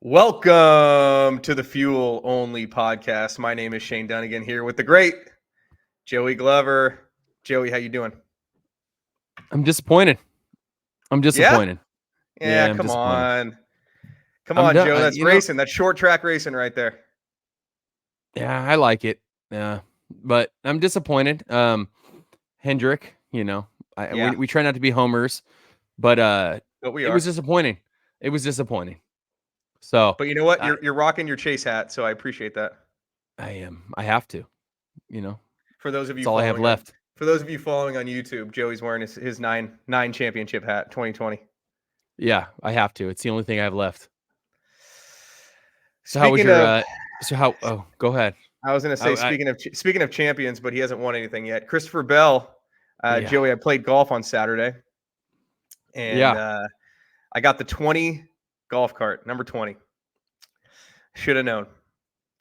Welcome to the Fuel Only podcast. My name is Shane Dunnigan here with the great Joey Glover. Joey, how you doing? I'm disappointed. I'm disappointed. Yeah, I'm come disappointed. on. Come I'm on, done. Joe. That's racing. That's short track racing right there. Yeah, I like it. Yeah, but I'm disappointed. Hendrick, we try not to be homers, but we it are. was disappointing. It was disappointing. So, but you know what? You're rocking your Chase hat, so I appreciate that. I am. I have to. For those of you, that's all I have left. For those of you following on YouTube, Joey's wearing his nine championship hat, 2020. Yeah, I have to. It's the only thing I have left. So go ahead. I was going to say, speaking of champions, but he hasn't won anything yet. Christopher Bell, Joey, I played golf on Saturday, and I got the 20 golf cart, number 20. Should have known.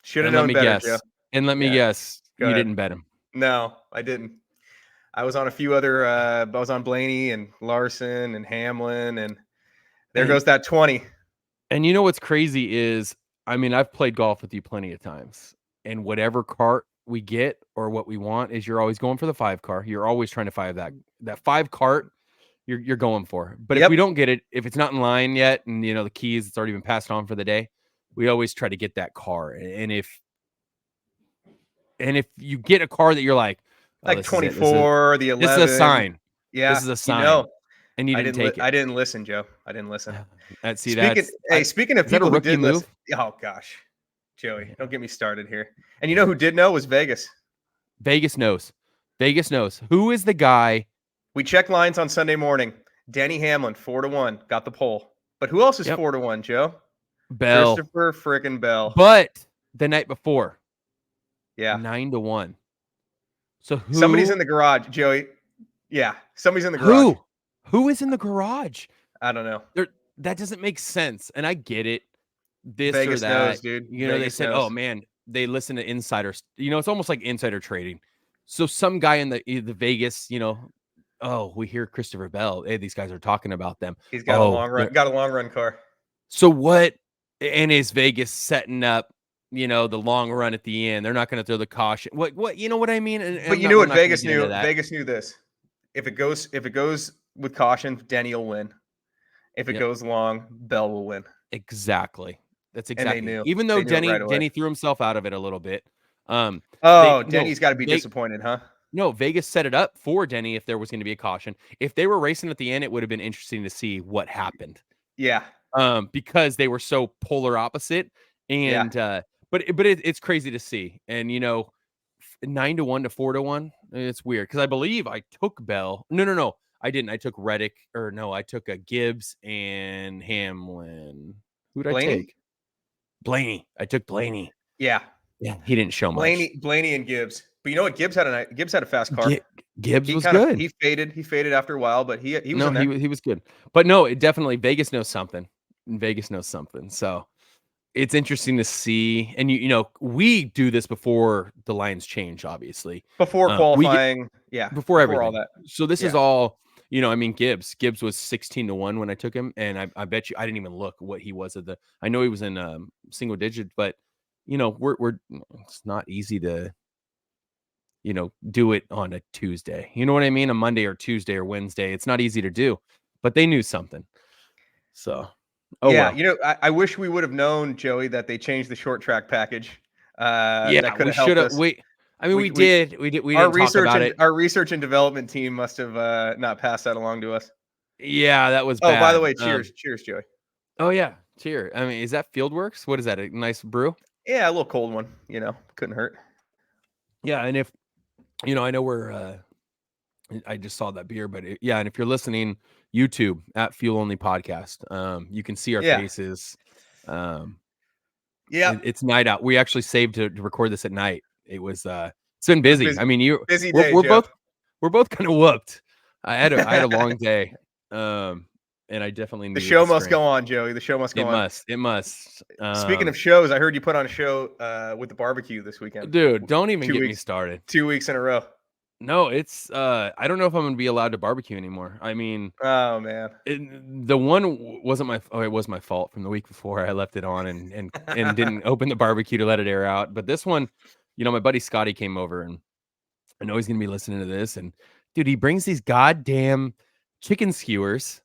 Should have known better, Joe. And let me guess, you didn't bet him. No, I didn't. I was on a few other. I was on Blaney and Larson and Hamlin, and there goes that 20. And you know what's crazy is, I mean, I've played golf with you plenty of times, and whatever cart we get or what we want is you're always going for the 5 car. You're always trying to find that 5 cart. You're going for. But if we don't get it, if it's not in line yet, and the keys, it's already been passed on for the day, we always try to get that car. And if you get a car that you're like 24, the 11, this is a sign. Yeah, this is a sign. And you didn't take it. I didn't listen, Joe. I didn't listen. Speaking of people who did listen, oh gosh, Joey, don't get me started here. And you know who did know was Vegas. Vegas knows. Vegas knows. Who is the guy? We checked lines on Sunday morning. Danny Hamlin, 4-1, got the pole. But who else is 4-1, Joe? Bell. Christopher frickin' Bell. But the night before, 9-1. So somebody's in the garage, Joey. Yeah, somebody's in the garage. Who is in the garage? I don't know. That doesn't make sense. And I get it. This Vegas or that. Knows, dude. They said, oh, man, they listen to insiders. It's almost like insider trading. So some guy in the Vegas, we hear Christopher Bell. Hey, these guys are talking about them. He's got a long run. Got a long run car. So what? And is Vegas setting up, the long run at the end? They're not going to throw the caution. What? You know what I mean? But you knew what Vegas knew. Vegas knew this. If it goes with caution, Denny will win. If it goes long, Bell will win. Exactly. That's exactly. And they knew. Even though Denny threw himself out of it a little bit. Denny's got to be disappointed, huh? No, Vegas set it up for Denny if there was going to be a caution. If they were racing at the end, it would have been interesting to see what happened. Yeah. Because they were so polar opposite. And but it's crazy to see. And 9-1 to 4-1. It's weird because I believe I took Bell. No. I didn't. I took Reddick, I took a Gibbs and Hamlin. Who did I take? Blaney. I took Blaney. Yeah. He didn't show much. Blaney and Gibbs. But you know what? Gibbs had a fast car. Gibbs was good. He faded after a while, but he was in there. he was good. But no, it definitely Vegas knows something. Vegas knows something. So it's interesting to see. And we do this before the lines change, obviously. Before qualifying, before everything. All that. So this is all. Gibbs was 16-1 when I took him, and I bet you I didn't even look what he was at I know he was in single digit, but we're it's not easy to do it on a Tuesday. You know what I mean? A Monday or Tuesday or Wednesday. It's not easy to do, but they knew something. So well. I wish we would have known, Joey, that they changed the short track package. That could have helped us. We did. We didn't talk about it. Our research and development team must have not passed that along to us. Yeah, that was bad. By the way, cheers, Joey. Oh yeah, cheers. I mean, is that Fieldworks? What is that? A nice brew? Yeah, a little cold one. Couldn't hurt. Yeah, and if I know we're. I just saw that beer, but and if you're listening, YouTube at Fuel Only Podcast, you can see our faces. It's night out. We actually saved to record this at night. It was it's been busy. I mean, busy day, we're both kind of whooped. I had a long day. And I definitely the show must go on, Joey. The show must go on. It must. Speaking of shows, I heard you put on a show with the barbecue this weekend. Dude, don't even get me started. 2 weeks in a row. No, it's I don't know if I'm gonna be allowed to barbecue anymore. I mean, Oh man. the one wasn't it was my fault from the week before. I left it on and didn't open the barbecue to let it air out. But this one, my buddy Scotty came over, and I know he's gonna be listening to this. And dude, he brings these goddamn chicken skewers,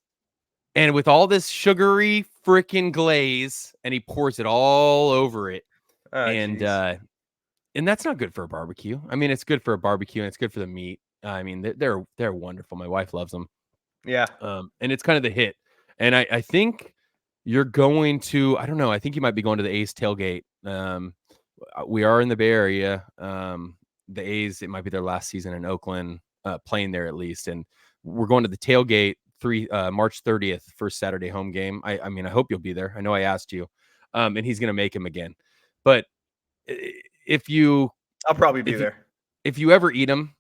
and with all this sugary freaking glaze, and he pours it all over it. Oh And jeez. and that's not good for a barbecue. I mean, it's good for a barbecue and it's good for the meat. I mean, they're wonderful. My wife loves them. Yeah. And it's kind of the hit. And I think you're going to, I don't know, I think you might be going to the A's tailgate. We are in the Bay Area. The A's, it might be their last season in Oakland, playing there at least. And we're going to the tailgate March 30th, first Saturday home game. I mean, I hope you'll be there. I know I asked you. And he's gonna make him again. But if you I'll probably be if you there. if you ever eat them,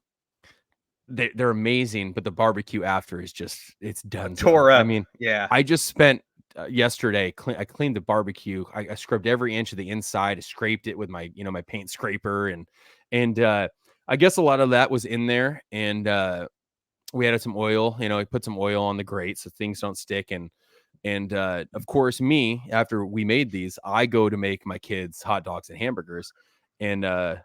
they're amazing, but the barbecue after is just it's done. Tore I up. mean, Yeah. I just spent yesterday. I cleaned the barbecue. I scrubbed every inch of the inside. I scraped it with my paint scraper, and I guess a lot of that was in there. And we added some oil. I put some oil on the grate so things don't stick. And of course, me after we made these, I go to make my kids hot dogs and hamburgers, and that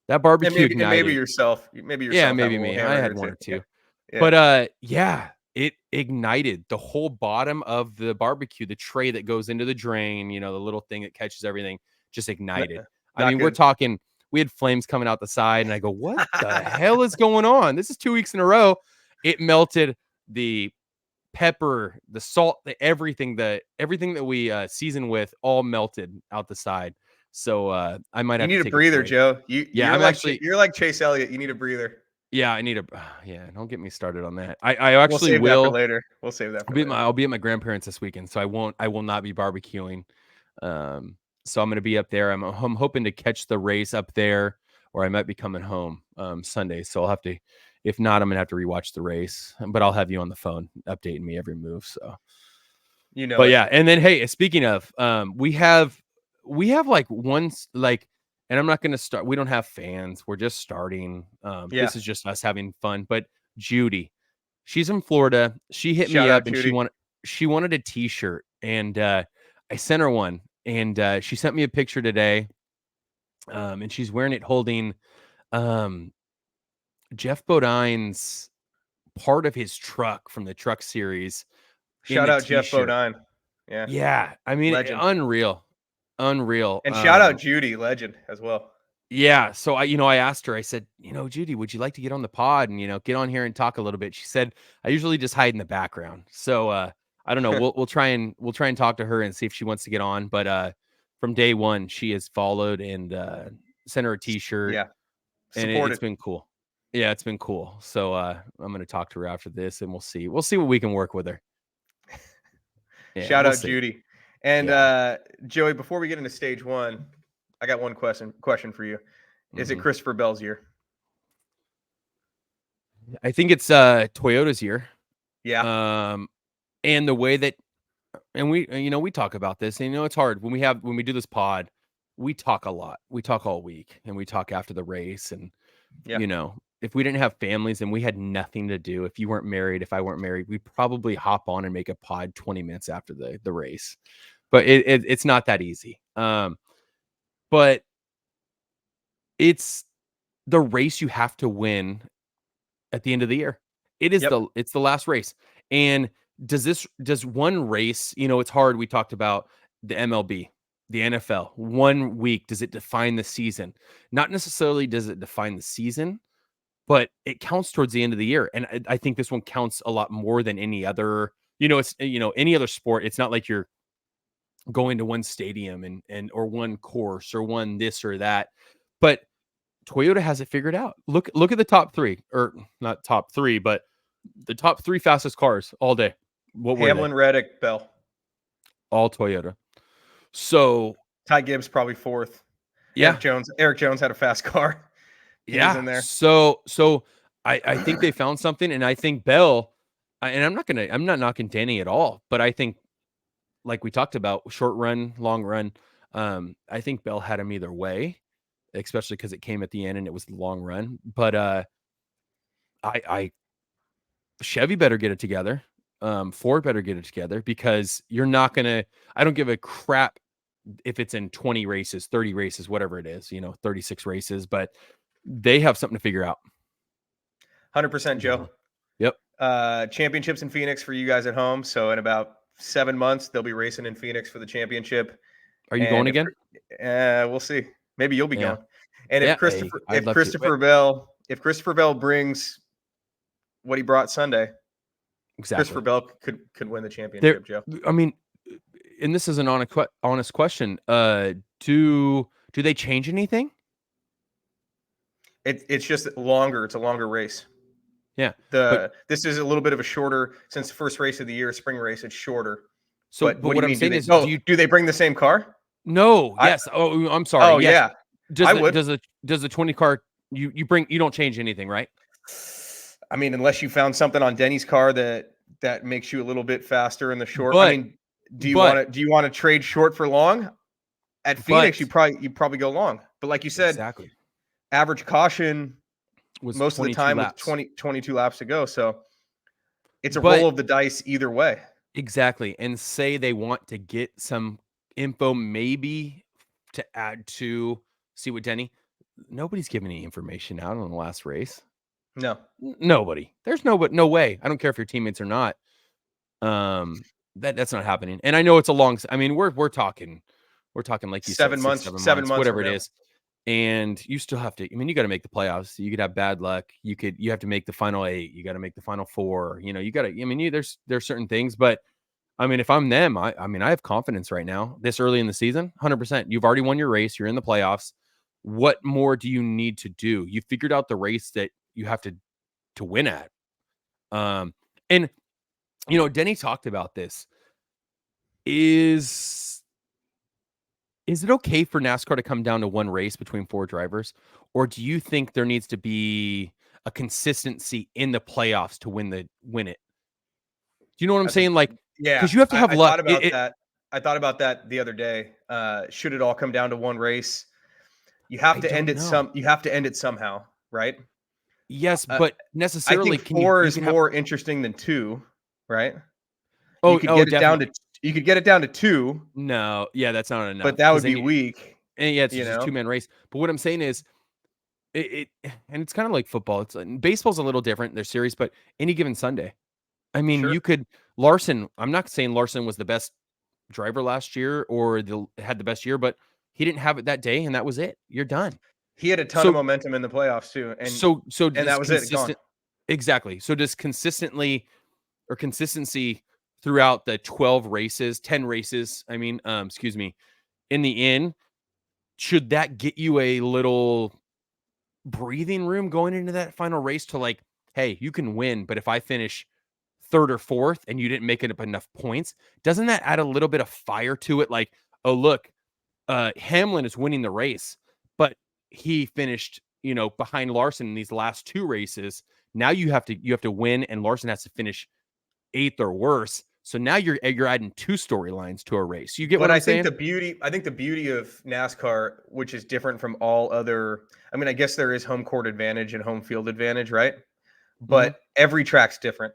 And barbecue maybe ignited. yourself. Maybe Yeah, yourself have a maybe little me. I hamburger had or one two. or Yeah. two. Yeah. But, yeah, it ignited the whole bottom of the barbecue, the tray that goes into the drain, the little thing that catches everything, just ignited. I Not mean, we're good. talking we had flames coming out the side, and I go, "What the hell is going on? This is 2 weeks in a row." It melted the pepper, the salt, everything that we, season with all melted out the side. So, I might You have to need a take a breather, tray. Joe. Yeah, I'm actually You're like Chase Elliott. You need a breather. yeah, I need a yeah, don't get me started on that. I We'll actually save that for will later. We'll save that for later. I'll be at my grandparents this weekend, so I will not be barbecuing. Um, so I'm gonna be up there. I'm hoping to catch the race up there, or I might be coming home Sunday. So I'll have to, if not, I'm gonna have to rewatch the race. But I'll have you on the phone updating me every move. So, You know but it. yeah, and then hey, speaking of, we have like like, and I'm not gonna start. We don't have fans. We're just starting. Yeah. This is just us having fun. But Judy, she's in Florida. She hit me Shout out, up and Judy. she wanted a t-shirt, and I sent her one, and she sent me a picture today. And she's wearing it holding um Jeff Bodine's part of his truck from the truck series in Shout the out Jeff t-shirt. Bodine. Yeah. Yeah, I mean, Legend. unreal. Unreal. And shout out Judy, legend as well. Yeah. So I asked her, I said, Judy, would you like to get on the pod and, get on here and talk a little bit? She said, I usually just hide in the background. So, I don't know. We'll try and talk to her and see if she wants to get on. But, from day one, she has followed and, sent her a t-shirt, Yeah. and it's Supported. been cool. Yeah, it's been cool. So, I'm going to talk to her after this, and we'll see what we can work with her. Yeah, Shout we'll out see. Judy. And Yeah. Joey, before we get into stage one, I got one question for you. Is it Mhm. Christopher Bell's year? I think it's, Toyota's year. Yeah. Um, and the way that and we talk about this, and it's hard when we do this pod, we talk a lot. We talk all week, and we talk after the race. And Yeah. if we didn't have families and we had nothing to do, if you weren't married, if I weren't married, we'd probably hop on and make a pod 20 minutes after the race. But it's not that easy. But it's the race you have to win at the end of the year. Yep. It's the last race. And does one race, it's hard. We talked about the MLB, the NFL. 1 week, does it define the season? Not necessarily does it define the season, but it counts towards the end of the year. And I think this one counts a lot more than any other, it's any other sport. It's not like you're going to one stadium and or one course or one this or that. But Toyota has it figured out. Look at the top 3, or not top 3, but the top 3 fastest cars all day. What were they? Hamlin, Reddick, Bell. All Toyota. So, Ty Gibbs probably fourth. yeah. Eric Jones had a fast car. He was Yeah. in there. So I think they found something, and I think Bell, and I'm not knocking Danny at all, but I think, like we talked about, short run, long run, I think Bell had him either way, especially because it came at the end and it was the long run. But I Chevy better get it together. Ford better get it together, because you're not gonna. I don't give a crap if it's in 20 races, 30 races, whatever it is. 36 races, but they have something to figure out. 100%, Joe. Yep. Championships in Phoenix for you guys at home. So in about 7 months, they'll be racing in Phoenix for the championship. Are you going again? We'll see. Maybe you'll be going. And Yeah, if Christopher, hey, I'd love to. if Christopher Bell brings what he brought Sunday, Exactly. Christopher Bell could win the championship, Joe. I mean, and this is an honest question. Do they change anything? It's just longer. It's a longer race. Yeah. This is a little bit of a shorter, since the first race of the year, spring race, it's shorter. So, but what I'm saying is, do they bring the same car? No. Yes. Oh, I'm sorry. Oh, yes. Yeah. Does the 20 car you don't change anything, right? I mean, unless you found something on Denny's car that makes you a little bit faster in the short. Do you want to trade short for long? At Phoenix, you probably go long. But like you said, exactly. Average caution was most of the time laps. with 22 laps to go. So it's a roll of the dice either way. Exactly. And say they want to get some info maybe to add to see what Denny. Nobody's giving any information out on the last race. No. Nobody. There's no way. I don't care if your teammates or not. That's not happening. And I know it's a long. I mean, we're talking like you 7 said, months, 7 months, whatever it is. And you still have to. I mean, you got to make the playoffs. You could have bad luck. You have to make the final 8. You got to make the final 4. You got to. I mean, there's certain things, but I mean, if I'm them, I have confidence right now. This early in the season, 100%. You've already won your race. You're in the playoffs. What more do you need to do? You figured out the race that you have to win at. And Denny talked about this. Is it okay for NASCAR to come down to one race between 4 drivers, or do you think there needs to be a consistency in the playoffs to win it? Do you know what I'm saying? Because you have to have luck. I thought about that the other day. Should it all come down to one race? You have to end it somehow, right? Yes, but necessarily, I think 4 is more interesting than 2, right? Oh, you could get it down to 2. No, yeah, that's not enough. But that would be weak. And yeah, it's just a 2-man race. But what I'm saying is, and it's kind of like football. It's baseball's a little different. They're serious, but any given Sunday, I mean, you could Larson. I'm not saying Larson was the best driver last year or had the best year, but he didn't have it that day, and that was it. You're done. He had a ton of momentum in the playoffs too, and that was it. Gone. Exactly. So does consistency throughout the 10 races, I mean, in the end, should that get you a little breathing room going into that final race to hey, you can win, but if I finish 3rd or 4th and you didn't make it up enough points, doesn't that add a little bit of fire to it? Like, oh, look, Hamlin is winning the race, but he finished, behind Larson in these last 2 races. Now you have to win, and Larson has to finish 8th or worse. So now you're adding 2 storylines to a race. You get what I'm saying? I think the beauty of NASCAR, which is different from all other, I mean, I guess there is home court advantage and home field advantage, right? But every track's different.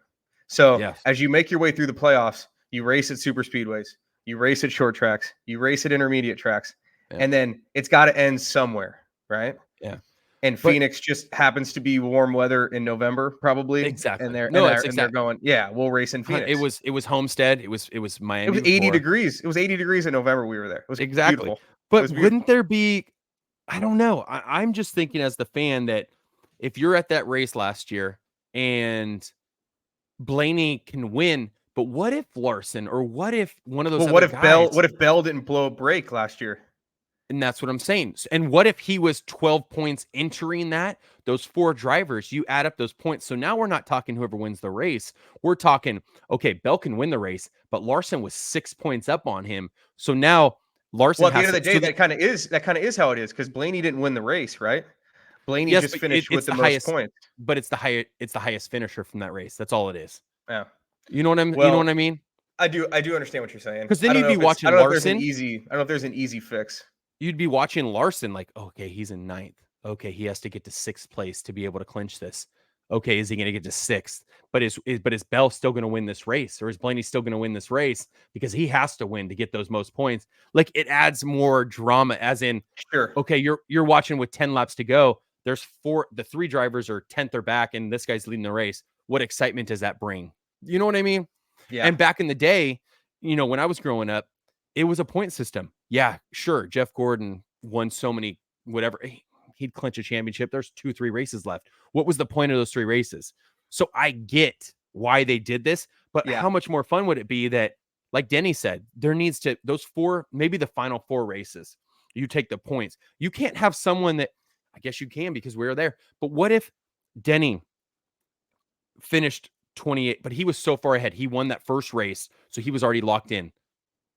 So as you make your way through the playoffs, you race at super speedways, you race at short tracks, you race at intermediate tracks, and then it's got to end somewhere, right? Yeah. And Phoenix just happens to be warm weather in November, probably. Exactly. And they're going, we'll race in Phoenix. It was Homestead. It was Miami. It was 80 degrees. It was 80 degrees in November. We were there. It was beautiful. But wouldn't there be? I don't know. I'm just thinking as the fan that if you're at that race last year and Blaney can win, but what if Larson or what if one of those? What if Bell didn't blow a break last year? And that's what I'm saying. And what if he was 12 points entering those 4 drivers, you add up those points. So now we're not talking whoever wins the race. We're talking, okay, Bell can win the race, but Larson was 6 points up on him. So now Larson at the end of the day, that kind of is how it is, because Blaney didn't win the race, right? Blaney just finished with the most points. But it's the highest finisher from that race. That's all it is. Yeah. You know what I mean? I do understand what you're saying. Because then you'd be watching Larson. I don't know if there's an easy fix. You'd be watching Larson like, okay, he's in 9th. Okay, he has to get to 6th place to be able to clinch this. okay, is he going to get to 6th? But is Bell still going to win this race, or is Blaney still going to win this race because he has to win to get those most points? Like, it adds more drama, as in, Sure. okay, you're watching with 10 laps to go. There's the 3 drivers are 10th or back, and this guy's leading the race. What excitement does that bring? You know what I mean? Yeah. And back in the day, when I was growing up, it was a point system. Yeah, sure. Jeff Gordon won so many, whatever. He'd clinch a championship. There's 2-3 races left. What was the point of those 3 races? So I get why they did this, but how much more fun would it be that, like Denny said, there needs to, those 4, maybe the final 4 races, you take the points. You can't have someone that, I guess you can because we were there, but what if Denny finished 28, but he was so far ahead. He won that first race, so he was already locked in.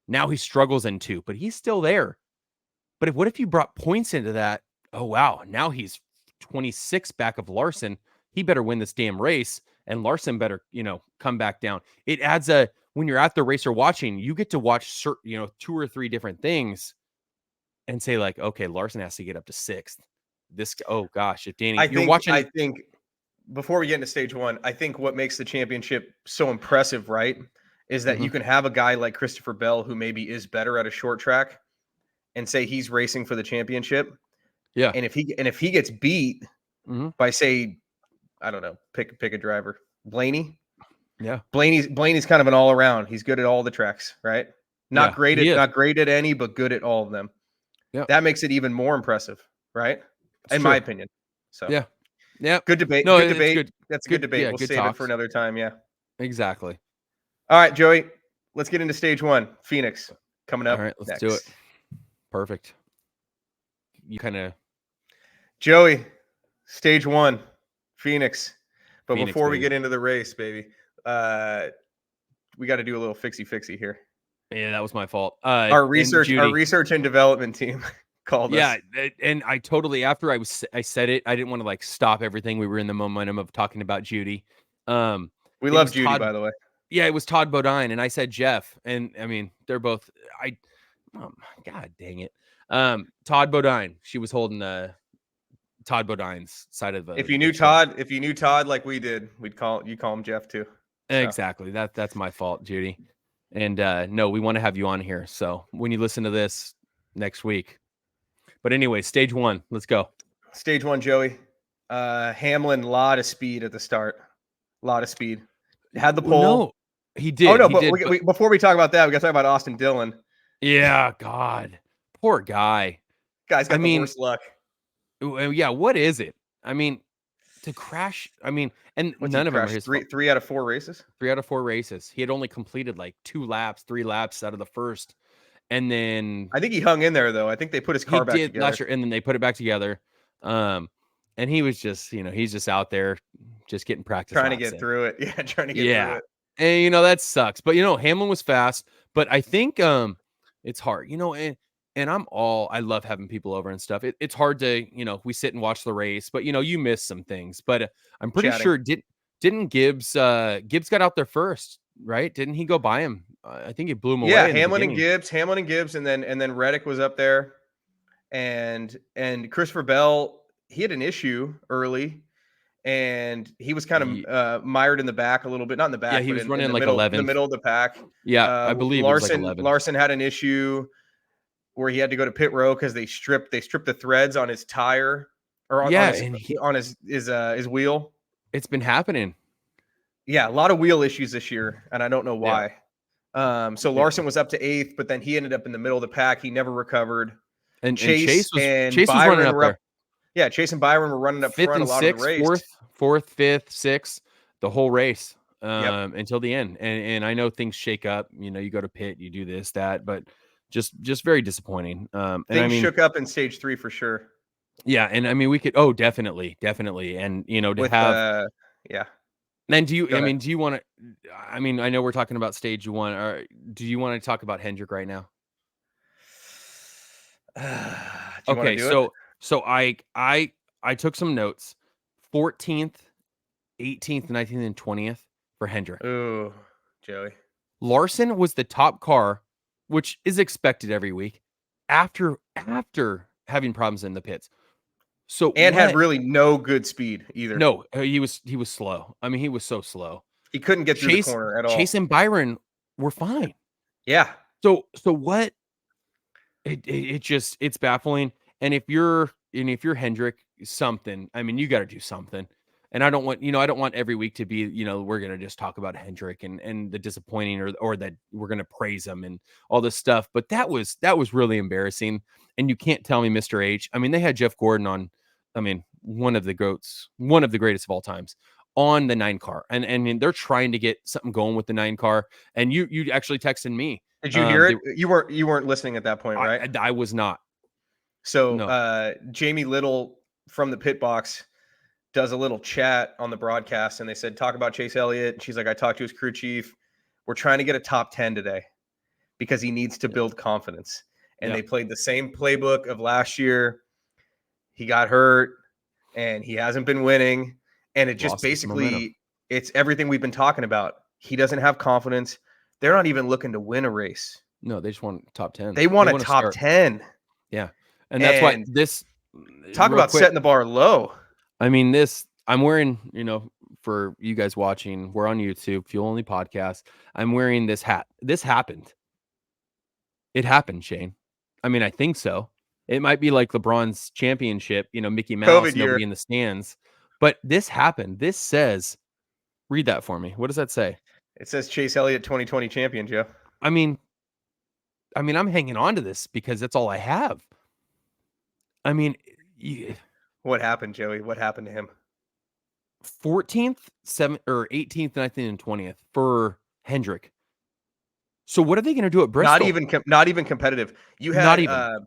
Now he struggles in 2, but he's still there. But what if you brought points into that? Oh, wow. Now he's 26 back of Larson. He better win this damn race, and Larson better, come back down. It adds when you're at the race or watching, you get to watch certain, 2 or 3 different things and say, like, okay, Larson has to get up to 6th. Oh gosh, if Danny, you're watching. I think before we get into stage 1, I think what makes the championship so impressive, right, is that you can have a guy like Christopher Bell who maybe is better at a short track and say he's racing for the championship. Yeah. And if he gets beat by, say, I don't know, pick a driver, Blaney. Yeah. Blaney's kind of an all around. He's good at all the tracks, right? Not great at any, but good at all of them. Yeah. That makes it even more impressive, right? In my opinion. So yeah. Good debate. No, good debate. Good. That's a good debate. We'll save it for another time. Yeah. Exactly. All right, Joey. Let's get into stage 1. Phoenix coming up. All right, let's do it. Perfect. You kind of Joey, stage 1, Phoenix. But before we baby. get into the race, baby, we got to do a little fixie here. Yeah, that was my fault. Our research and development team called us. Yeah, and I totally, after I said it, I didn't want to like stop everything. We were in the momentum of talking about Judy. We love Judy, by the way. Yeah, it was Todd Bodine, and I said Jeff, and I mean they're both. God dang it, Todd Bodine. She was holding Todd Bodine's side of the. If you knew Todd like we did, you call him Jeff too. So. Exactly. That's my fault, Judy. And no, we want to have you on here. So when you listen to this next week. But anyway, stage 1, let's go. Stage 1, Joey. Hamlin, lot of speed at the start. Lot of speed. Had the pole. No, he did. Oh no, but before we talk about that, we got to talk about Austin Dillon. Yeah, God, poor guy. Guy's got the worst luck. Yeah, what is it? I mean, to crash. I mean, and none of them are his fault. 3 out of 4 races. 3 out of 4 races. He had only completed like 3 laps out of the first, and then I think he hung in there though. I think they put his car back together last year, and then they put it back together. And he was just, he's just out there, just getting practice, trying to get through it. Yeah, trying to get through it. And that sucks. But Hamlin was fast. But I think it's hard. And I love having people over and stuff. It's hard to, we sit and watch the race, but you miss some things. But I'm pretty sure didn't Gibbs got out there first, right? Didn't he go by him? I think he blew him away. Yeah, Hamlin and Gibbs, and then Reddick was up there, and Christopher Bell, he had an issue early, and he was kind of mired in the back a little bit, not in the back. Yeah, he was running in the like middle, 11, the middle of the pack. Yeah, I believe Larson. It was like 11. Larson had an issue where he had to go to pit row because they stripped the threads on his tire or on his wheel. It's been happening. Yeah, a lot of wheel issues this year, and I don't know why. Yeah. So Larson was up to 8th, but then he ended up in the middle of the pack. He never recovered. And Chase was running up there. Yeah, Chase and Byron were running up front a lot of the race. 4th, 5th, 6th, the whole race until the end. And I know things shake up. You go to pit, you do this, that, but just very disappointing. Things shook up in stage 3 for sure. Yeah, and I mean we could. Oh, definitely, and to have. Yeah. Then do you want to? I mean, I know we're talking about stage 1. Or do you want to talk about Hendrick right now? Okay, so I took some notes. 14th, 18th, 19th, and 20th for Hendrick. Ooh, Joey. Larson was the top car, which is expected every week, after having problems in the pits. So and had what? really no good speed either. No, he was slow. I mean, he was so slow. He couldn't get through the corner at all. Chase and Byron were fine. Yeah. So what? It just it's baffling. And if you're Hendrick, something, I mean, you got to do something. And I don't want every week to be, we're gonna just talk about Hendrick and the disappointing or that we're gonna praise him and all this stuff. But that was really embarrassing. And you can't tell me Mr. H. I mean, they had Jeff Gordon on, I mean, one of the greatest of all times on the 9 car. And they're trying to get something going with the 9 car. And you actually texted me. Did you hear it? You weren't listening at that point, right? I was not. So No. Jamie Little from the pit box does a little chat on the broadcast, and they said, talk about Chase Elliott. And she's like, I talked to his crew chief. We're trying to get a top 10 today because he needs to build confidence. And they played the same playbook of last year. He got hurt, and he hasn't been winning. And it just basically, it's everything we've been talking about. He doesn't have confidence. They're not even looking to win a race. No, they just want top 10. They want a top 10. Yeah. And that's why this talk about setting the bar low. I mean, I'm wearing, for you guys watching, we're on YouTube, Fuel Only Podcast. I'm wearing this hat. This happened. It happened, Shane. I mean, I think so. It might be like LeBron's championship, Mickey Mouse, COVID nobody year in the stands. But this happened. This says, read that for me. What does that say? It says Chase Elliott 2020 champion, Joe. I mean, I'm hanging on to this because that's all I have. I mean, what happened, Joey? What happened to him? 14th, 7th, or 18th, 19th, and 20th for Hendrick. So what are they going to do at Bristol? Not even competitive. You had like Noah.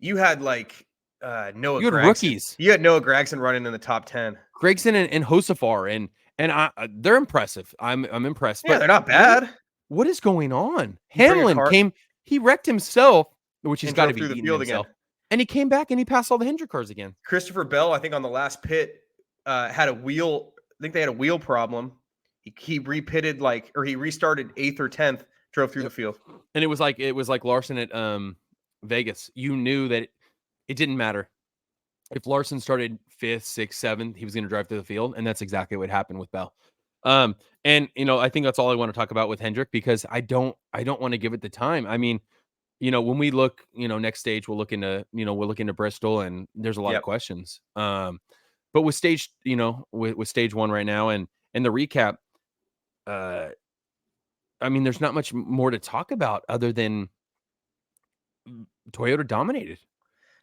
You had Gragson. Rookies. You had Noah Gragson running in the top 10. Gragson and Hosafar and they're impressive. I'm impressed. Yeah, but they're not bad. What is going on? Hamlin came. He wrecked himself, which he's got to be through the field himself. Again. And he came back and he passed all the Hendrick cars again. Christopher Bell, I think on the last pit, had a wheel. I think they had a wheel problem. He repitted he restarted 8th or 10th, drove through the field. And it was like Larson at Vegas. You knew that it didn't matter. If Larson started 5th, 6th, 7th, he was going to drive through the field, and that's exactly what happened with Bell. And I think that's all I want to talk about with Hendrick because I don't want to give it the time. I mean, when we look, next stage, we'll look into Bristol, and there's a lot of questions. But with stage, with stage 1 right now, and the recap, I mean, there's not much more to talk about other than Toyota dominated.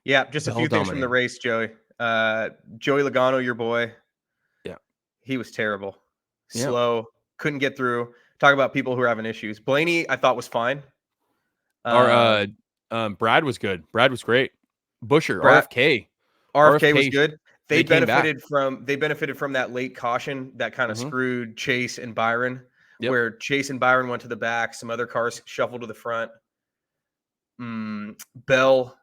Yeah, just a few things from the race, Joey. Joey Logano, your boy. Yeah. He was terrible. Slow. Couldn't get through. Talk about people who are having issues. Blaney, I thought was fine. Brad was good. Brad was great. Busher, RFK was good. They benefited from that late caution that kind of screwed Chase and Byron, where Chase and Byron went to the back. Some other cars shuffled to the front. Bell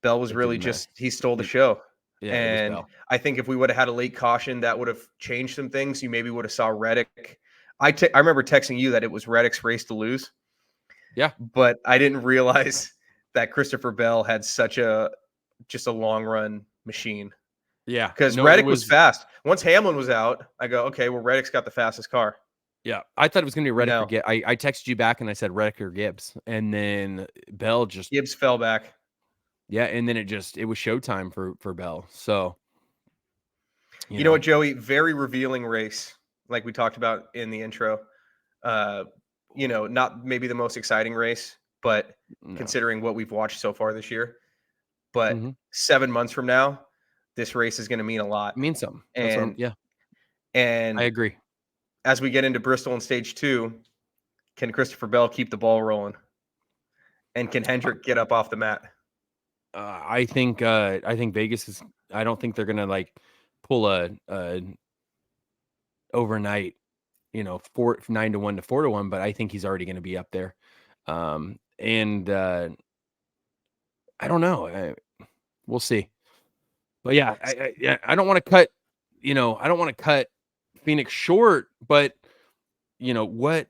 was really he stole the show. Yeah, and I think if we would have had a late caution, that would have changed some things. You maybe would have saw Reddick. I remember texting you that it was Reddick's race to lose. Yeah. But I didn't realize that Christopher Bell had such just a long run machine. Yeah. Because Reddick was fast. Once Hamlin was out, I go, okay, well, Reddick's got the fastest car. Yeah. I thought it was going to be Reddick or Gibbs. I texted you back and I said Reddick or Gibbs. And then Bell Gibbs fell back. Yeah. And then it was showtime for Bell. So. You know what, Joey? Very revealing race, like we talked about in the intro. Not maybe the most exciting race, but considering what we've watched so far this year. But 7 months from now, this race is going to mean a lot. It means something. And I agree. As we get into Bristol in stage 2, can Christopher Bell keep the ball rolling? And can Hendrick get up off the mat? I think Vegas is. I don't think they're going to pull a overnight, 9-1 to 4-1, but I think he's already going to be up there. And I don't know. We'll see. But yeah, I don't want to cut, I don't want to cut Phoenix short, but what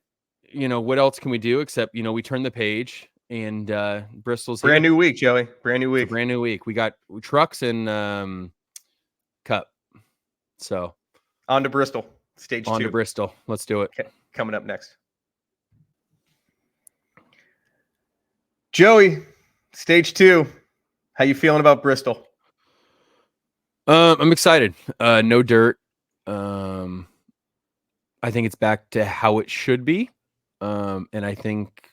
else can we do except, we turn the page. and Bristol's Brand here. new week, Joey. Brand new It's a week. brand new week. We got trucks and Cup. So On to Bristol, stage 2. On to Bristol. Let's do it. Okay, coming up next. Joey, stage 2. How you feeling about Bristol? I'm excited. No dirt. I think it's back to how it should be. And I think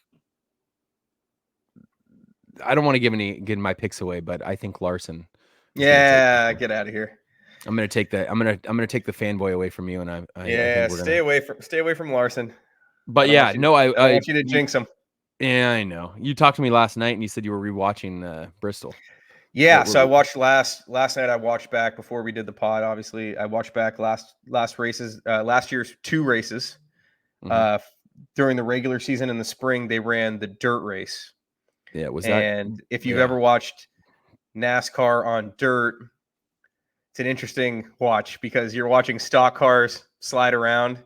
I don't want to give my picks away, but I think Larson. Yeah, get out of here. I'm gonna take the fanboy away from you, and I Yeah, think we're stay away from Larson. But I don't want you to jinx him. Yeah, I know. You talked to me last night, and you said you were rewatching Bristol. Yeah, so I watched last night. I watched back before we did the pod. Obviously, I watched back last races, last year's 2 races. Mm-hmm. During the regular season in the spring, they ran the dirt race. Yeah, and if you've ever watched NASCAR on dirt, it's an interesting watch because you're watching stock cars slide around,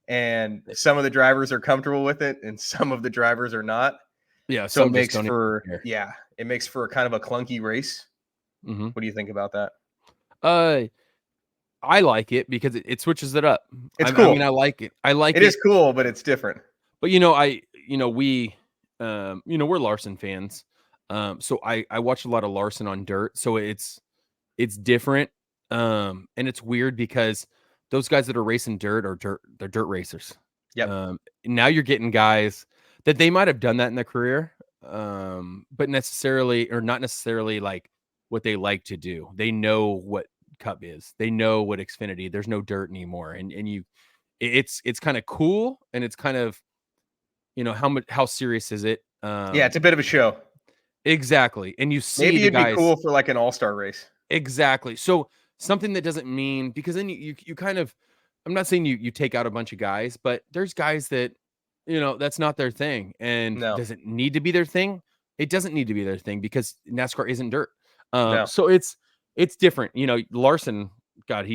and some of the drivers are comfortable with it, and some of the drivers are not. Yeah, so it makes for a kind of a clunky race. Mm-hmm. What do you think about that? I like it because it switches it up. It's cool. I mean, I like it. It is cool, but it's different. But we're Larson fans. So I watch a lot of Larson on dirt. So it's different. And it's weird because those guys that are racing dirt they're dirt racers. Yep. Now you're getting guys that they might have done that in their career, but not necessarily like what they like to do. They know what Cup is. They know what Xfinity. There's no dirt anymore, and it's kind of cool, and it's kind of how serious is it? Yeah, it's a bit of a show. Exactly, and you see maybe the it'd guys, be cool for like an all-star race. Exactly. So something that doesn't mean because then you kind of I'm not saying you take out a bunch of guys, but there's guys that that's not their thing. And does it need to be their thing? It doesn't need to be their thing because NASCAR isn't dirt. So it's different. Larson, God,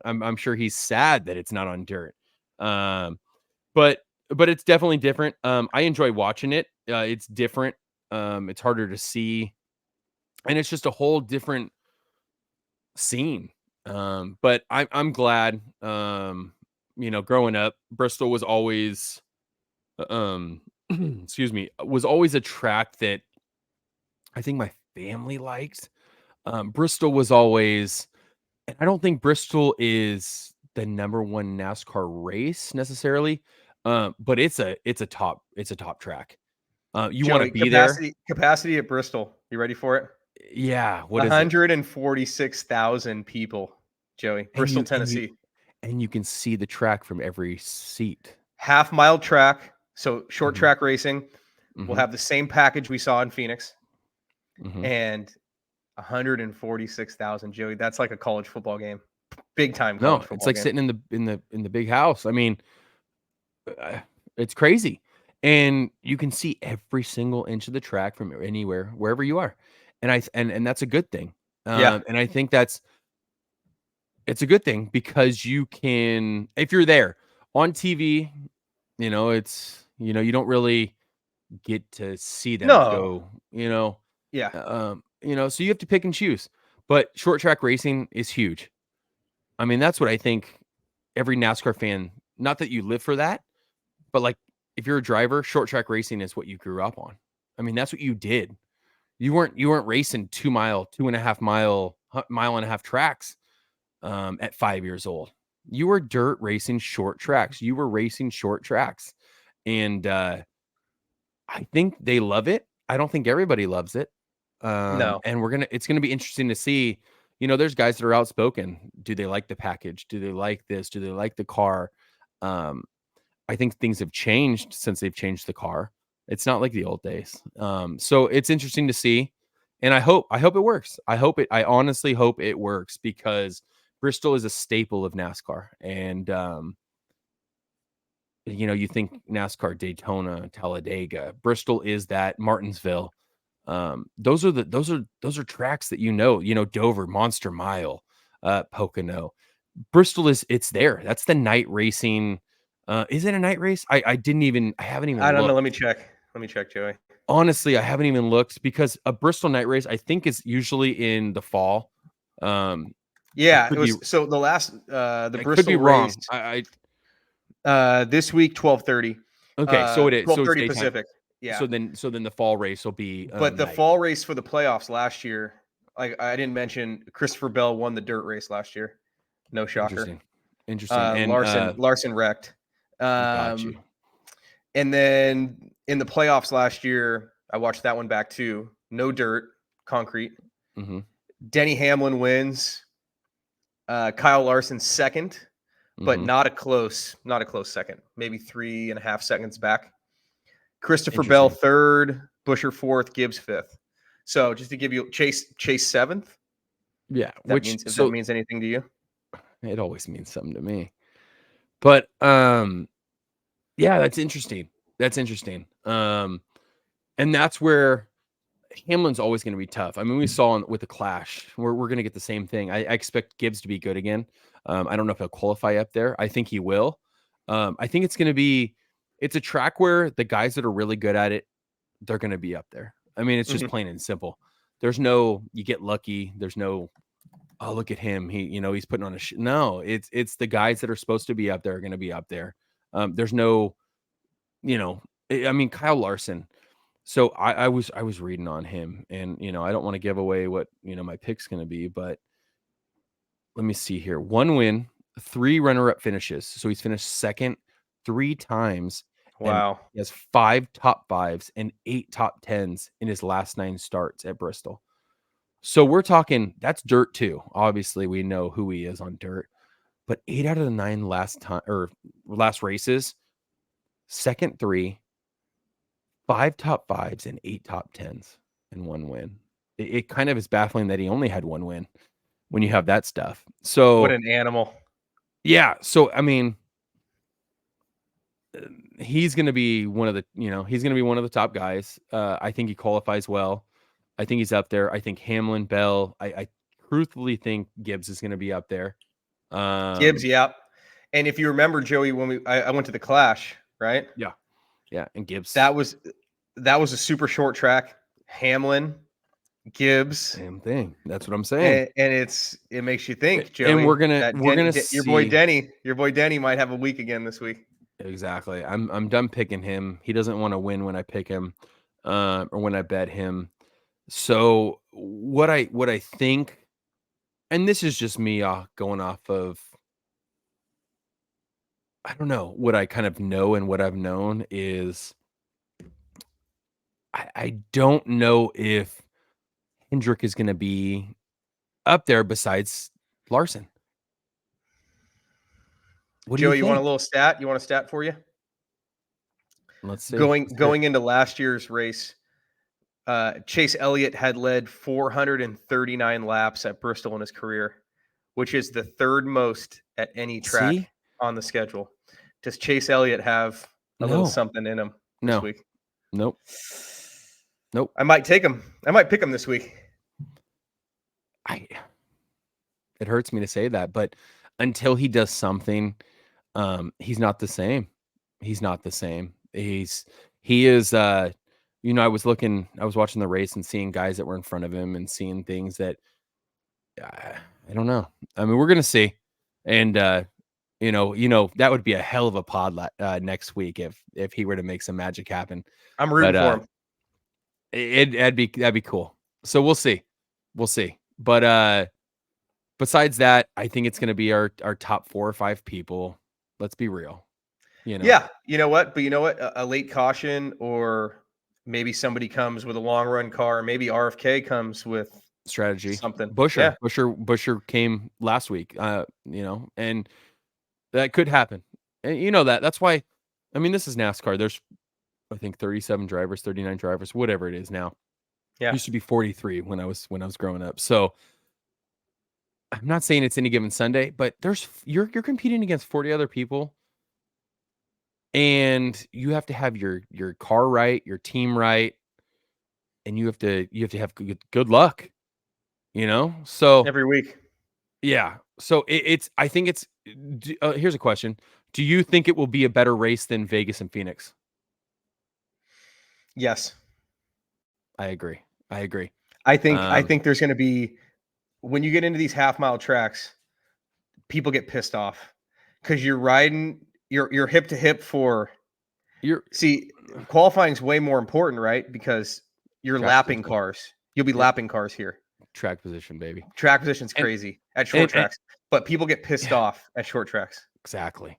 I'm sure he's sad that it's not on dirt. But it's definitely different. I enjoy watching it. It's different. It's harder to see, and it's just a whole different scene. But I'm glad. Growing up, Bristol was always, excuse me, was always a track that I think my family liked. Bristol was always, and I don't think Bristol is the number one NASCAR race necessarily, but it's a top track. You want to be there. Capacity at Bristol. You ready for it? Yeah. What is 146,000 people, Joey. Bristol, Tennessee. And you can see the track from every seat. Half-mile track. So short track racing. We'll have the same package we saw in Phoenix. And 146,000, Joey. That's like a college football game. Big time college football it's like game. sitting in the big house. I mean, it's crazy. And you can see every single inch of the track from anywhere, wherever you are. And that's a good thing. And I think it's a good thing because you can, if you're there on TV, you don't really get to see them go, so you have to pick and choose. But short track racing is huge. I mean, that's what I think every NASCAR fan, not that you live for that, but like if you're a driver, short track racing is what you grew up on. I mean, that's what you did. You weren't racing 2.5 mile and a half tracks at 5 years old. You were dirt racing short tracks. You were racing short tracks. And I think they love it. I don't think everybody loves it. No. And it's gonna be interesting to see. There's guys that are outspoken. Do they like the package? Do they like this? Do they like the car? I think things have changed since they've changed the car. It's not like the old days. So it's interesting to see. And I hope it works. I honestly hope it works because Bristol is a staple of NASCAR. And you think NASCAR, Daytona, Talladega, Bristol is that, Martinsville. Those are tracks that Dover, Monster Mile, Pocono. Bristol it's there. That's the night racing. Is it a night race? I haven't even I don't looked. know. Let me check, Joey. Honestly, I haven't even looked because a Bristol night race, I think, is usually in the fall. I Yeah, it could be was so the I could be Bristol race wrong. I this week 12:30. okay, so it is. So it's 12:30 daytime. Pacific. Yeah. So then the fall race will be But the night. fall race for the playoffs last year, I didn't mention Christopher Bell won the dirt race last year. No shocker. Interesting. And Larson wrecked. got you. Um, and then in the playoffs last year, I watched that one back too. No dirt, concrete. Mm-hmm. Denny Hamlin wins. Kyle Larson second, but Mm-hmm. not a close second. Maybe 3.5 seconds back. Christopher Bell Interesting. third, Busher fourth, Gibbs fifth. So just to give you Chase seventh. Yeah. If that means anything to you. It always means something to me. But yeah, that's interesting. That's interesting. And that's where Hamlin's always going to be tough. I mean, we saw with the Clash, we're going to get the same thing. I expect Gibbs to be good again. I don't know if he'll qualify up there. I think he will. I think it's a track where the guys that are really good at it, they're going to be up there. I mean, it's just plain and simple. There's no, you get lucky. There's no, oh, look at him. He's putting on no, it's the guys that are supposed to be up there are going to be up there. There's no, I mean, Kyle Larson. So I was reading on him, and I don't want to give away what my pick's going to be, but let me see here. 1 win, 3 runner-up finishes. So he's finished second 3 times, and Wow. he has 5 top 5s and 8 top 10s in his last 9 starts at Bristol. So we're talking that's dirt too. Obviously, we know who he is on dirt, but 8 out of the 9 last races, second 3, 5 top 5s and 8 top 10s and 1 win. It kind of is baffling that he only had 1 win when you have that stuff. What So, an animal. yeah. So, I mean, he's going to be one of the top guys. I think he qualifies well. I think he's up there. I think Hamlin, Bell. I truthfully think Gibbs is going to be up there. Gibbs, yeah. And if you remember, Joey, when I went to the Clash, right? Yeah. Yeah. And Gibbs. That was a super short track. Hamlin, Gibbs. Same thing. That's what I'm saying. And it makes you think, Joey. And we're gonna see your boy Denny might have a week again this week. Exactly. I'm done picking him. He doesn't want to win when I pick him, or when I bet him. So what I think, and this is just me going off of, I don't know, what I kind of know and what I've known is I don't know if Hendrick is going to be up there besides Larson. What do Joey, you you want a think? little stat? You want a stat for you? Let's see. Going into last year's race, Chase Elliott had led 439 laps at Bristol in his career, which is the third most at any track on the schedule. Does Chase Elliott have a little something in him this week? Nope. I might take him. I might pick him this week. It hurts me to say that, but until he does something, he's not the same. He's not the same. He is, I was watching the race and seeing guys that were in front of him and seeing things that I don't know. I mean, we're going to see. And, that would be a hell of a pod next week if he were to make some magic happen. I'm rooting for him. That'd be cool. So we'll see. But, besides that, I think it's going to be our top 4 or 5 people. Let's be real. Yeah, you know what? But you know what? A late caution, or maybe somebody comes with a long run car. Maybe RFK comes with strategy. Something. Busher came last week. And that could happen. And that's why. I mean, this is NASCAR. There's, I think, 37 drivers, 39 drivers, whatever it is now. Yeah, it used to be 43 when I was growing up. So I'm not saying it's any given Sunday, but you're competing against 40 other people, and you have to have your car right, your team right, and you have to have good luck. So every week. Yeah. So I think it's. Here's a question: do you think it will be a better race than Vegas and Phoenix? Yes. I agree. I think there's going to be, when you get into these half-mile tracks, people get pissed off because you're riding, you're hip to hip for. See, qualifying is way more important, right? Because you're lapping position. cars. You'll be lapping cars here. Track position, baby. Track position's crazy at short tracks, but people get pissed off at short tracks. Exactly.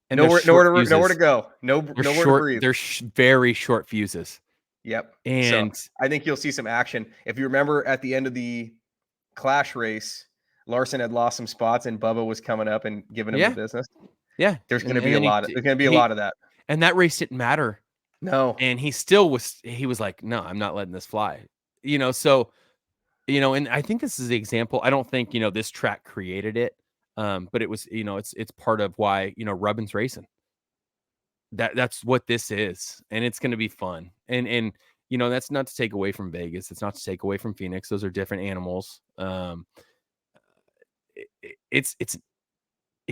And nowhere to go. Nowhere to breathe. They're very short fuses. Yep. And so I think you'll see some action. If you remember at the end of the Clash race, Larson had lost some spots and Bubba was coming up and giving him the business. Yeah. There's going to be a lot of that. And that race didn't matter. No. And he was like, no, I'm not letting this fly. So, and I think this is the example. I don't think, this track created it. But it was, it's part of why, Rubbin's racing. That's what this is. And it's going to be fun. And that's not to take away from Vegas. It's not to take away from Phoenix. Those are different animals. It's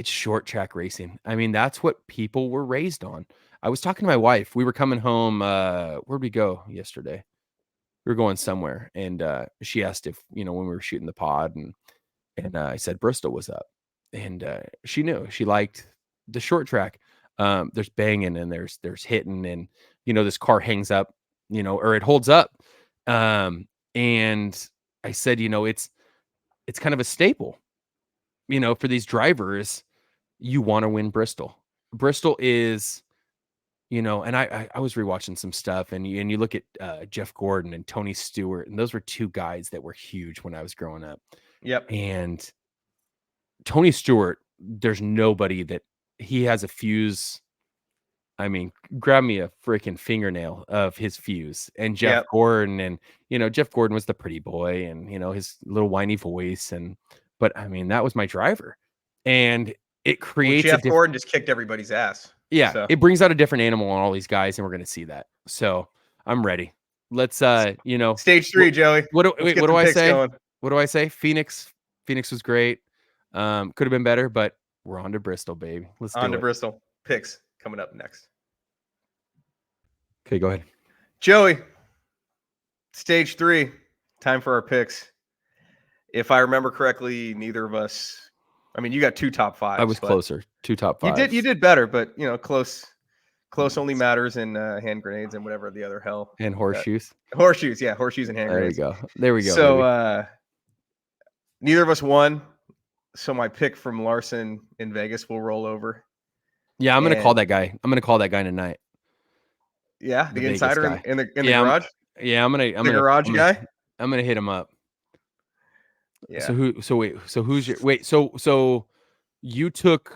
short track racing. I mean, that's what people were raised on. I was talking to my wife. We were coming home. Where'd we go yesterday? We were going somewhere. And she asked if, when we were shooting the pod, and I said Bristol was up. And she knew. She liked the short track. There's banging and there's hitting, and this car hangs up, or it holds up. And I said, it's kind of a staple, for these drivers. You want to win Bristol. Bristol is, and I was rewatching some stuff, and you look at Jeff Gordon and Tony Stewart, and those were two guys that were huge when I was growing up. Yep. And Tony Stewart, there's nobody that he has a fuse. I mean, grab me a freaking fingernail of his fuse. And Jeff Gordon, and Jeff Gordon was the pretty boy, and his little whiny voice, but I mean, that was my driver, and it creates. Jeff Gordon just kicked everybody's ass. Yeah, so it brings out a different animal on all these guys, and we're going to see that. So I'm ready. Let's stage 3, Joey. What do I say? Going. What do I say? Phoenix was great. Could have been better, but we're on to Bristol, baby. Let's do it. On to Bristol. Picks coming up next. Okay, go ahead. Joey, stage 3, time for our picks. If I remember correctly, neither of us, I mean, you got 2 top 5s. I was closer. 2 top 5s. You did better, but close only matters in hand grenades and whatever the other hell. And horseshoes. Horseshoes and hand grenades. There we go. So neither of us won. So my pick from Larson in Vegas will roll over. Yeah, I'm going to call that guy. I'm going to call that guy tonight. Yeah, the insider in the garage. I'm gonna garage guy. I'm gonna hit him up. Yeah. So you took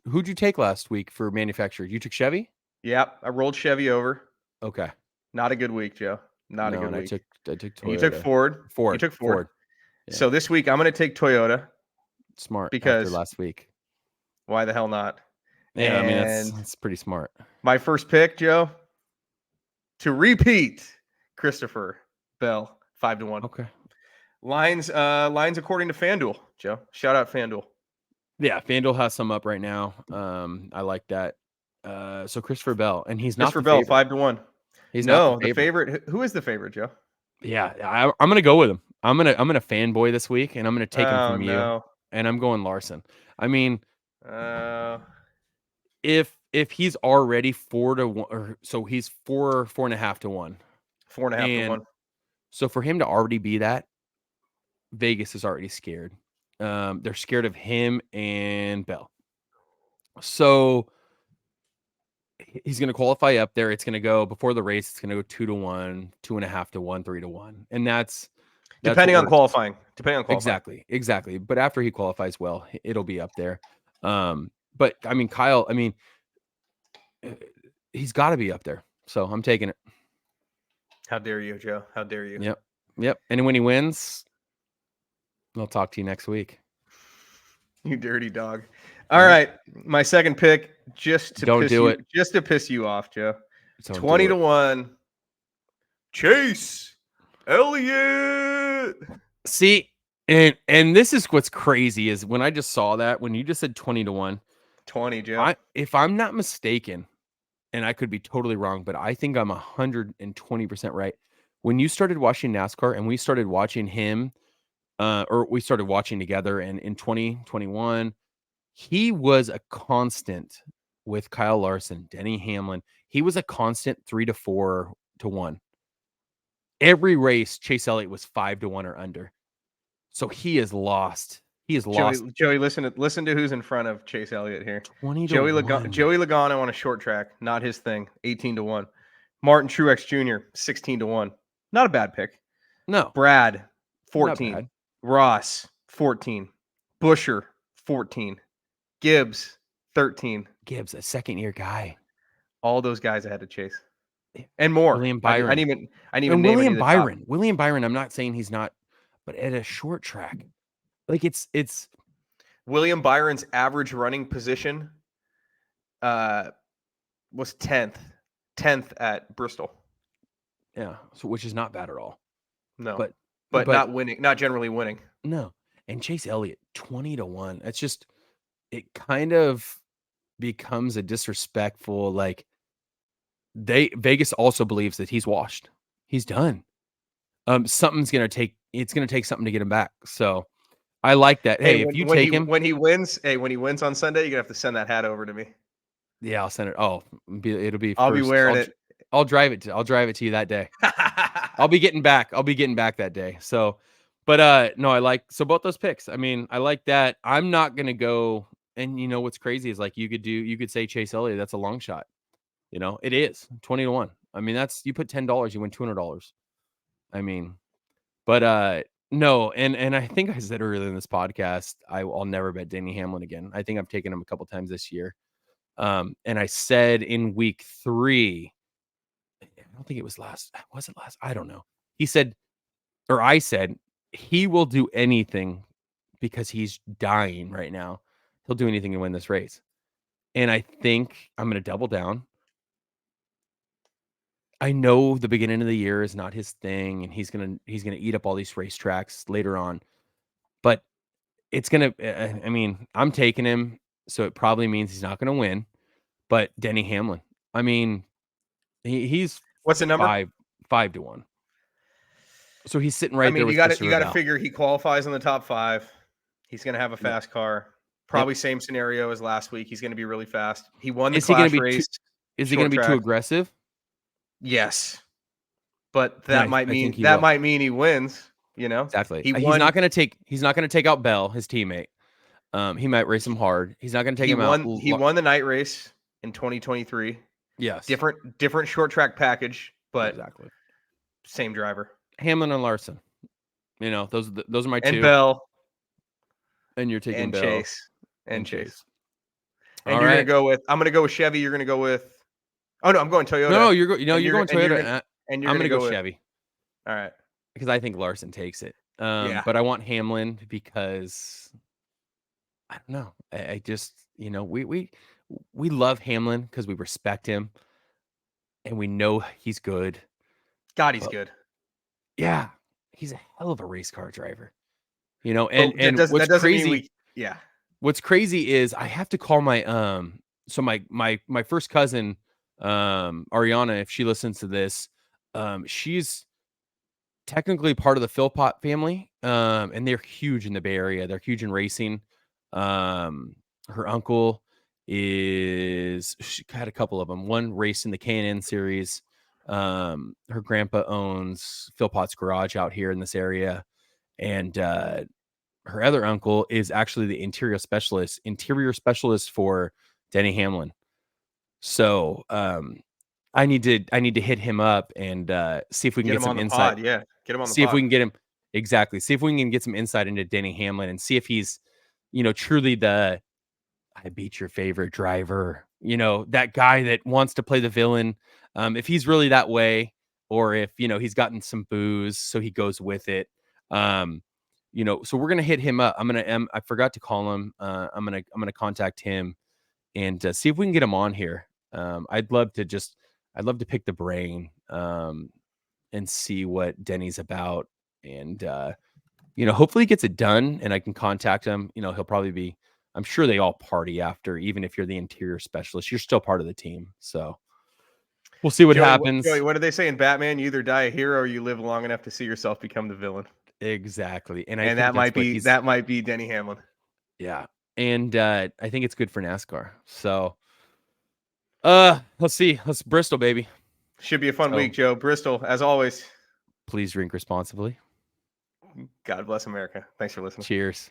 who'd you take last week for manufacturer? You took Chevy? Yep, I rolled Chevy over. Okay. Not a good week, Joe. Not a good week. I took Toyota. And you took Ford. You took Ford. Yeah. So this week I'm going to take Toyota. Smart. Because after last week. Why the hell not? Yeah, I mean that's pretty smart. My first pick, Joe, to repeat, Christopher Bell, 5-1. Okay. Lines according to FanDuel, Joe. Shout out FanDuel. Yeah, FanDuel has some up right now. I like that. So Christopher Bell, and he's not Christopher Bell, 5-1. He's not the favorite. Who is the favorite, Joe? Yeah, I'm gonna go with him. I'm gonna fanboy this week, and I'm gonna take him from you. And I'm going Larson. I mean, if he's already 4-1, or so he's 4.5 to 1. 4.5 to 1. So for him to already be that, Vegas is already scared. They're scared of him and Bell. So he's going to qualify up there. It's going to go before the race. It's going to go 2 to 1, 2.5 to 1, 3 to 1, and that's depending on qualifying. Exactly. But after he qualifies well, it'll be up there. But I mean, Kyle. I mean, he's got to be up there. So I'm taking it. How dare you, Joe? How dare you? Yep. And when he wins, I'll talk to you next week. You dirty dog. All right, my second pick, just to piss you off, Joe. 20 to 1. Chase Elliott. See, and this is what's crazy is when I just saw that, when you just said 20 to 1. 20, Joe. If I'm not mistaken, and I could be totally wrong, but I think I'm 120% right. when you started watching NASCAR and we started watching him, or we started watching together, and in 2021, he was a constant with Kyle Larson, Denny Hamlin. He was a constant 3 to 4 to 1. Every race, Chase Elliott was 5 to 1 or under. So he is lost. He is lost. Joey, listen to who's in front of Chase Elliott here. 20 to Joey 1. Joey Logano on a short track, not his thing. 18 to 1. Martin Truex Jr. 16 to 1. Not a bad pick. No. Brad Not 14. bad. Ross 14. Busher 14. Gibbs 13. Gibbs, a second-year guy. All those guys I had to chase. And more. William Byron. I didn't even And name William any of the Byron. top. William Byron, I'm not saying he's not, but at a short track. Like it's William Byron's average running position was 10th. 10th at Bristol. yeah, so which is not bad at all. No. But not winning, not generally winning. No. And Chase Elliott, 20 to 1. It's just, it kind of becomes a disrespectful, like Vegas also believes that he's washed. He's done. It's gonna take something to get him back. So I like that. Hey, if you take him when he wins on Sunday, you're gonna have to send that hat over to me. Yeah, I'll send it. Oh, it'll be. I'll be wearing it. I'll drive it to you that day. I'll be getting back that day. So, but no, I like both those picks. I mean, I like that. I'm not gonna go. And you know what's crazy is like you could say Chase Elliott. That's a long shot. You know, it is 20 to 1. I mean, that's, you put $10, you win $200. I mean, but no, and I think I said earlier in this podcast, I'll never bet Denny Hamlin again. I think I've taken him a couple times this year. And I said in week 3, I don't think it was last. Was it last? I don't know. I said, he will do anything because he's dying right now. He'll do anything to win this race. And I think I'm going to double down. I know the beginning of the year is not his thing, and he's gonna eat up all these racetracks later on. But it's gonna. I mean, I'm taking him, so it probably means he's not gonna win. But Denny Hamlin, I mean, he's what's the number? 5 to 1. So he's sitting right there. You got to figure he qualifies in the top 5. He's gonna have a fast car. Probably same scenario as last week. He's gonna be really fast. He won the Clash race. Is he gonna be too aggressive? Yes, but that might mean he wins. You know, exactly. He's not going to take out Bell, his teammate. He might race him hard. He's not going to take him out. He won the night race in 2023. Yes, different short track package, but exactly same driver. Hamlin and Larson. You know, those are my two. And Bell. And you're taking Bell. Chase. And Chase. And you're gonna go with. I'm gonna go with Chevy. You're gonna go with. Oh no, I'm going Toyota. No, you're going Toyota. I'm gonna go Chevy. All right, because I think Larson takes it. Yeah. But I want Hamlin because I don't know. I just, you know, we love Hamlin because we respect him, and we know he's good. God, he's good. Yeah, he's a hell of a race car driver. You know, and what's crazy? What's crazy is I have to call my So my first cousin, Ariana, if she listens to this, she's technically part of the Philpott family, and they're huge in the Bay Area. They're huge in racing. Her uncle she had a couple of them. One raced in the K&N series. Her grandpa owns Philpott's Garage out here in this area, and her other uncle is actually the interior specialist for Denny Hamlin. So I need to hit him up and see if we can get some insight. Get him on the pod. See if we can get him. Exactly. See if we can get some insight into Denny Hamlin and see if he's, you know, truly the I beat your favorite driver, you know, that guy that wants to play the villain. If he's really that way, or if, you know, he's gotten some booze, so he goes with it. You know, so we're going to hit him up. I forgot to call him. I'm going to contact him and see if we can get him on here. I'd love to pick the brain, and see what Denny's about, and, you know, hopefully he gets it done and I can contact him. You know, he'll probably be, I'm sure they all party after, even if you're the interior specialist, you're still part of the team. So We'll see what Joey, happens. Joey, what do they say in Batman? You either die a hero or you live long enough to see yourself become the villain. Exactly. And I And think that might be Denny Hamlin. Yeah. And I think it's good for NASCAR. So let's see. Let's Bristol, baby. Should be a fun week, Joe. Bristol, as always. Please drink responsibly. God bless America. Thanks for listening. Cheers.